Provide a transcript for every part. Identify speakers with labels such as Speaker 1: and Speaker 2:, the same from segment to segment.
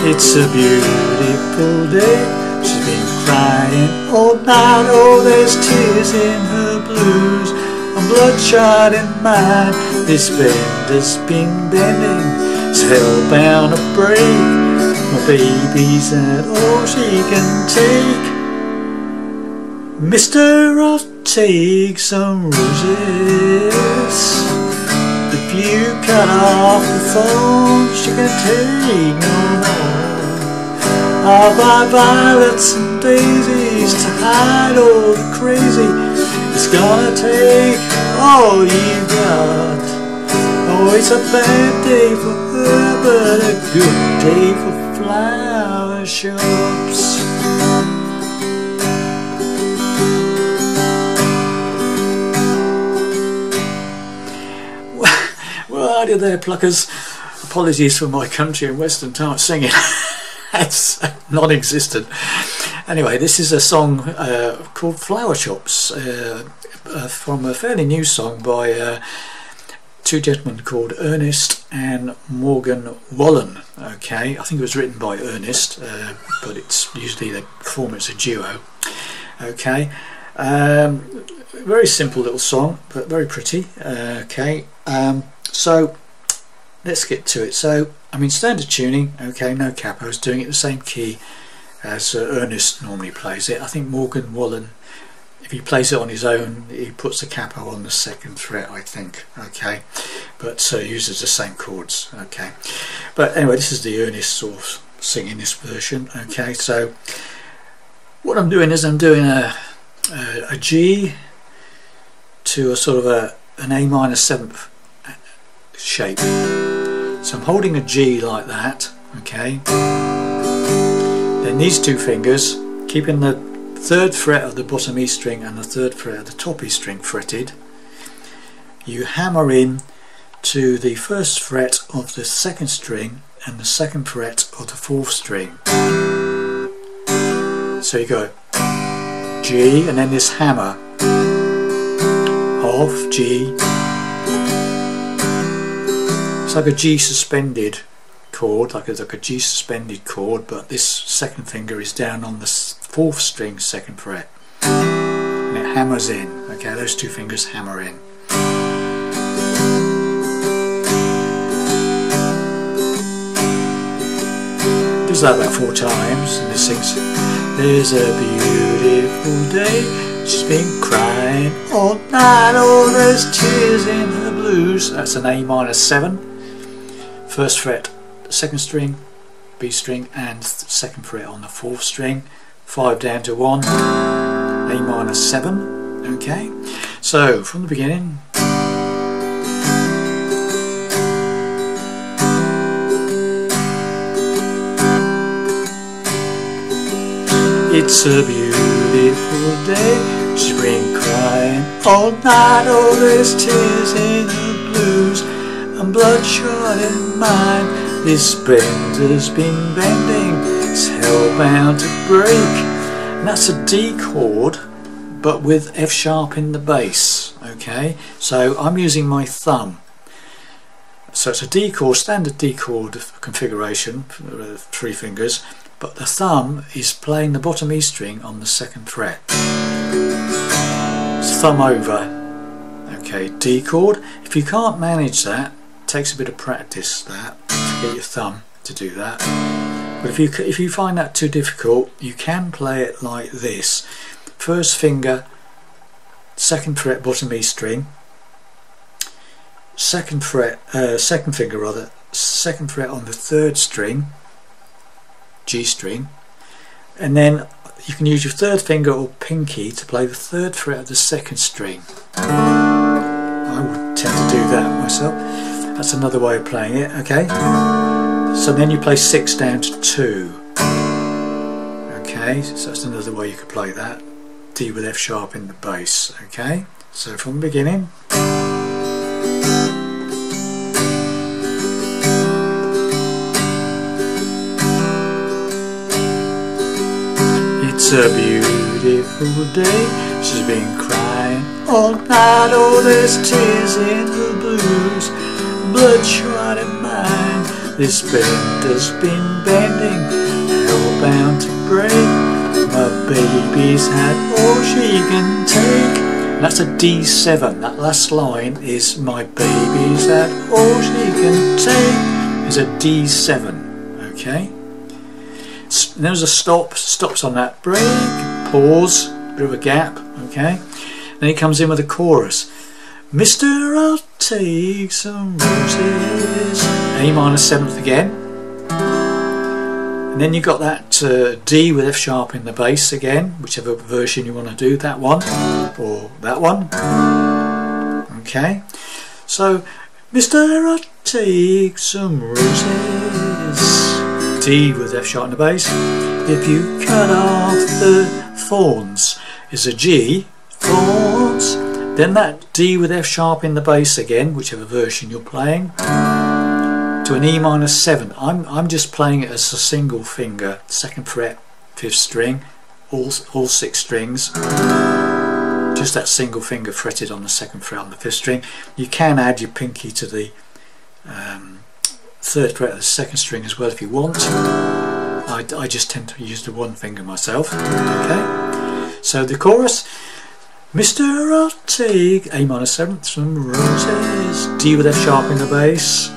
Speaker 1: It's a beautiful day. She's been crying all night. Oh, there's tears in her blues and bloodshot in mine. This bend has been bending, it's hellbound to break. My baby's at all she can take. Mister, I'll take some roses. If you cut off the phone, she can take no more. I'll buy violets and daisies to hide all the crazy. It's gonna take all you got. Oh, it's a bad day for her, but a good day for flower shops. Well, hi there, pluckers. Apologies for my country and western type singing. It's non-existent. Anyway, this is a song called Flower Shops, from a fairly new song by two gentlemen called Ernest and Morgan Wallen. Okay, I think it was written by Ernest, but it's usually the form, it's a duo. Okay, very simple little song, but very pretty. Okay, so let's get to it. So, I mean, standard tuning, okay, no capos, doing it the same key as Ernest normally plays it. I think Morgan Wallen, if he plays it on his own, he puts the capo on the second fret, I think, okay, but uses the same chords, okay. But anyway, this is the Ernest sort of singing this version, okay. So what I'm doing is I'm doing a G to a sort of an A minor 7th shape. So I'm holding a G like that, okay. Then these two fingers, keeping the 3rd fret of the bottom E string and the 3rd fret of the top E string fretted, you hammer in to the 1st fret of the 2nd string and the 2nd fret of the 4th string. So you go G and then this hammer off G. It's like a G suspended chord, like a G suspended chord, but this second finger is down on the 4th string 2nd fret and it hammers in. Okay, those two fingers hammer in. Does that about 4 times and it sings, there's a beautiful day, she's been crying all night, oh there's tears in her blues. That's an A minor 7, 1st fret 2nd string, B string and 2nd fret on the 4th string, 5 down to 1, A minor 7, okay. So from the beginning, it's a beautiful day, she's been crying all night, oh there's tears in her blues and bloodshot in mine. This bend has been bending, it's hellbound to break. And that's a D chord, but with F sharp in the bass. Okay, so I'm using my thumb. So it's a D chord, standard D chord configuration, 3 fingers, but the thumb is playing the bottom E string on the 2nd fret. It's thumb over. Okay, D chord. If you can't manage that, it takes a bit of practice that to get your thumb to do that. But if you find that too difficult, you can play it like this: 1st finger, 2nd fret bottom E string, 2nd finger rather, 2nd fret on the 3rd string, G string, and then you can use your 3rd finger or pinky to play the 3rd fret of the 2nd string. I would tend to do that myself. That's another way of playing it, okay? So then you play 6 down to 2. Okay, so that's another way you could play that. D with F sharp in the bass, okay? So from the beginning. It's a beautiful day, she's been crying all night, oh there's tears in her blues, bloodshot in mine. This bend has been bending, hell-bound to break. My baby's had all she can take. That's a D7. That last line is my baby's had all she can take. Is a D7. Okay. There's a stop. Stops on that break. Pause. Bit of a gap. Okay. Then he comes in with a chorus. Mister, I'll take some roses. A minor 7th again. And then you've got that D with F sharp in the bass again, whichever version you want to do, that one or that one. Okay, so Mister, I'll take some roses. D with F sharp in the bass. If you cut off the thorns is a G, thorns. Then that D with F sharp in the bass again, whichever version you're playing, to an E minor 7. I'm just playing it as a single finger, 2nd fret, 5th string, all 6 strings. Just that single finger fretted on the 2nd fret on the 5th string. You can add your pinky to the 3rd fret of the 2nd string as well if you want. I just tend to use the 1 finger myself. Okay, so the chorus. Mister, I'll take A minor 7th some roses. D with F sharp in the bass.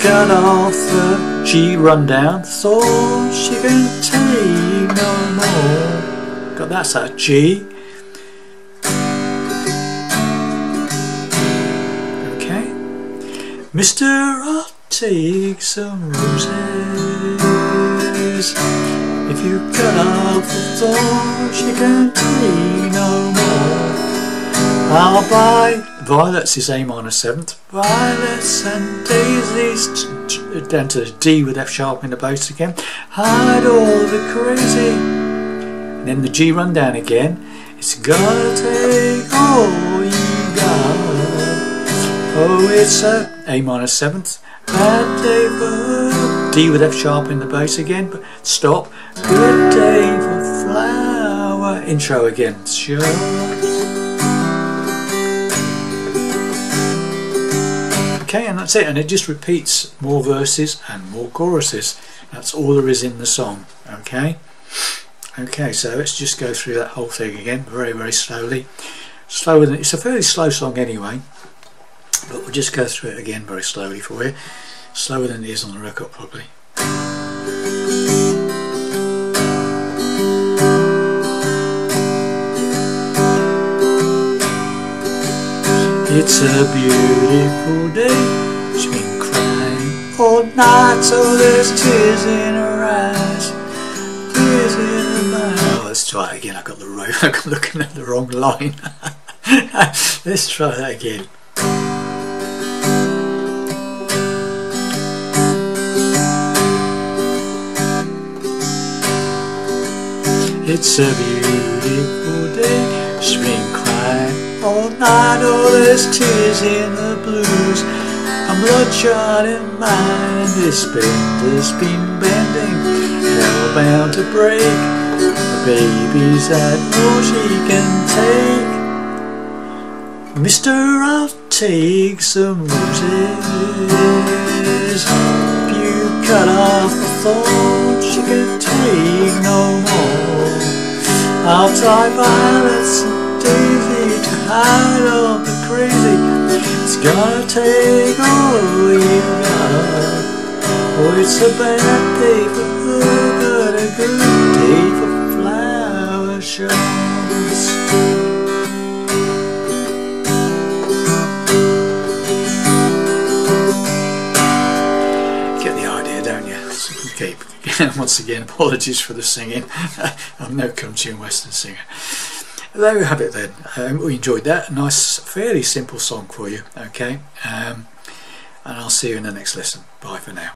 Speaker 1: Cut off the G rundown. Thought she can take no more. Got that's that G. Okay. Mister, I'll take some roses. If you cut off the thorn, she can take no more. I'll buy violets is A minor 7th. Violets and daisies down to D with F sharp in the bass again. Hide all the crazy. And then the G run down again. It's gotta take all you got. Oh, it's a minor 7th. Bad day for D with F sharp in the bass again. But stop. Good day for flower. Intro again. Sure. Okay, and that's it, and it just repeats more verses and more choruses. That's all there is in the song. Okay, so let's just go through that whole thing again very, very slowly. Slower than it's a fairly slow song anyway, but we'll just go through it again very slowly for you. Slower than it is on the record probably. It's a beautiful day. She's been crying all night, so there's tears in her eyes, tears in her mind. Oh, let's try it again. I'm looking at the wrong line. Let's try that again. It's a beautiful day. She's been crying all night, oh there's tears in the blues. I'm bloodshot in mine, and this bend has been bending, hell-bound to break. The baby's had all she can take. Mister, I'll take some roses. If you cut off the thorn, she can take no more. I'll tie violets and daisy to hide all the crazy. It's gonna take all you got. Oh, it's a bad day for her, but a good day for flower shows. Get the idea, don't you? Okay, once again, apologies for the singing. I'm no country and western singer. There we have it then. We enjoyed that. A nice, fairly simple song for you. Okay, and I'll see you in the next lesson. Bye for now.